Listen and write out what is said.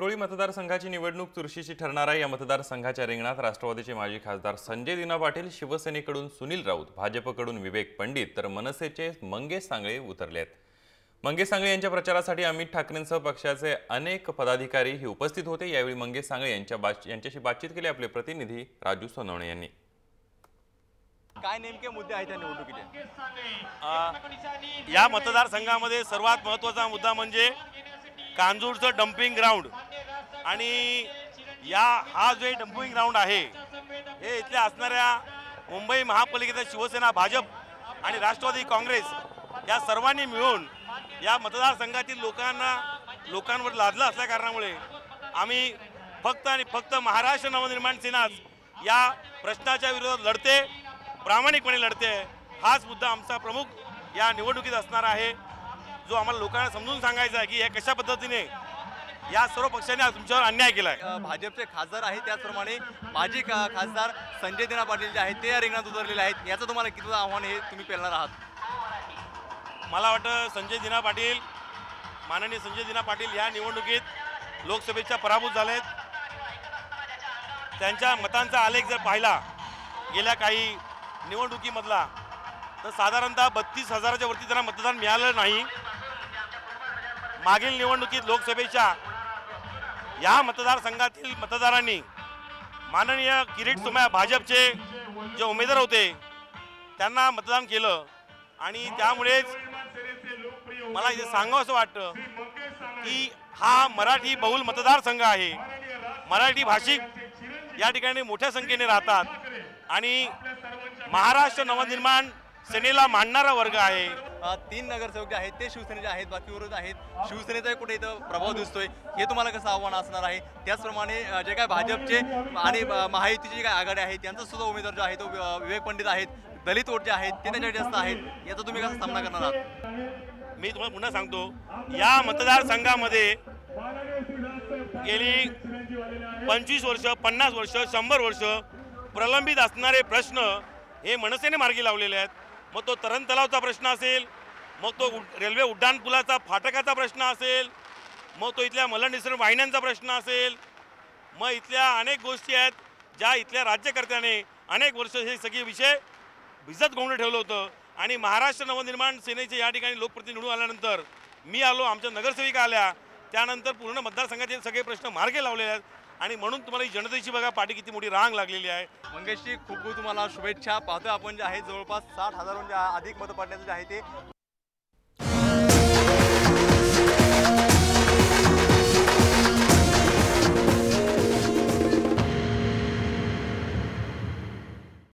विक्रोळी मतदारसंघाची निवडणूक चुरशीची ठरणार आहे। या मतदारसंघाच्या रिंगणात राष्ट्रवादीचे माजी खासदार संजय दिना पाटील, शिवसेनेकडून सुनील राऊत, भाजपकडून विवेक पंडित तर मनसेचे मंगेश सांगळे उतरले आहेत। मंगेश सांगळे यांच्या प्रचारासाठी अमित ठाकरेंसह पक्षाचे अनेक पदाधिकारी उपस्थित होते। यावेळी मंगेश सांगळे यांच्याशी बातचीत केली आपले प्रतिनिधी राजू सोनवणे यांनी। काय नेमके मुद्दे आहेत या निवडणुकीचे? या मतदारसंघामध्ये सर्वात महत्त्वाचा मुद्दा म्हणजे कांजूरचं डम्पिंग ग्राउंड आणि हा जो डम्पिंग ग्राउंड आहे हे इथल्या असणाऱ्या मुंबई महापालिकेचा शिवसेना, भाजप आणि राष्ट्रवादी काँग्रेस या सर्वांनी मिळून या मतदारसंघातील लोकांवर लादलं असल्या कारणामुळे आम्ही फक्त आणि फक्त महाराष्ट्र नवनिर्माण सेना या प्रश्नाच्या विरोधात लढते, प्रामाणिकपणे लढते। हाच मुद्दा आमचा प्रमुख या निवडणुकीत असणार आहे, जो आम्हाला लोकांना समजून सांगायचा आहे की हे कशा पद्धतीने या सर्व पक्षांनी तुमच्यावर अन्याय केलाय। भाजपचे खासदार आहेत, त्याचप्रमाणे माजी खासदार संजय दिना पाटील जे आहेत ते या रिंगणात उतरलेले आहेत। याचं तुम्हाला किती आव्हान हे तुम्ही पेलणार आहात? मला वाटतं माननीय संजय दिना पाटील या निवडणुकीत लोकसभेच्या पराभूत झालेत। त्यांच्या मतांचा आलेख जर पाहिला गेल्या काही निवडणुकीमधला तर साधारणतः 32,000च्या वरती त्यांना मतदान मिळालं नाही। मागील निवडणुकीत लोकसभेच्या या मतदारसंघातील मतदारांनी माननीय किरीट सोमय्या भाजपचे जे उमेदवार होते त्यांना मतदान केलं आणि त्यामुळेच मला इथे सांगावं असं वाटतं की हा मराठी बहुल मतदारसंघ आहे। मराठी भाषिक या ठिकाणी मोठ्या संख्येने राहतात आणि महाराष्ट्र नवनिर्माण सेनेला मानणारा वर्ग आहे। 3 नगरसेवक जे आहेत ते शिवसेनेचे आहेत, बाकी विरोध आहेत। शिवसेनेचा कुठे इथं प्रभाव दिसतोय, हे तुम्हाला कसं आव्हान असणार आहे? त्याचप्रमाणे जे काय भाजपचे आणि महायुतीची जी काय आघाडी आहे त्यांचा सुद्धा उमेदवार जो आहे तो विवेक पंडित आहेत, दलित वोट जे आहेत ते त्याच्याकडे जास्त आहेत। याचा तुम्ही कसा सामना करणार आहात? मी तुम्हाला पुन्हा सांगतो, या मतदारसंघामध्ये गेली 25 वर्ष, 50 वर्ष, 100 वर्ष प्रलंबित असणारे प्रश्न हे मनसेने मार्गी लावलेले आहेत। मग तो तरण तलावचा प्रश्न असेल, मग तो रेल्वे उड्डाणपुलाचा फाटकाचा प्रश्न असेल, मग तो इथल्या मलनिसर्ग वाहिन्यांचा प्रश्न असेल, मग इथल्या अनेक गोष्टी आहेत ज्या इथल्या राज्यकर्त्याने अनेक वर्ष हे सगळे विषय भिजत घोंगडं ठेवलं होतं। आणि महाराष्ट्र नवनिर्माण सेनेचे या ठिकाणी लोकप्रतिनिधी निवडून आल्यानंतर मी आलो, आमच्या नगरसेविका आल्या, त्यानंतर पूर्ण मतदारसंघाचे सगळे प्रश्न मार्गी लावलेले आहेत आणि म्हणून तुम्हाला ही जनतेची बघा पाठी किती मोठी रांग लागलेली आहे। मंगेशजी, खूप खूप तुम्हाला शुभेच्छा। पाहतोय आपण जे आहे जवळपास 60,000हून अधिक मत पडण्याचं जे आहे ते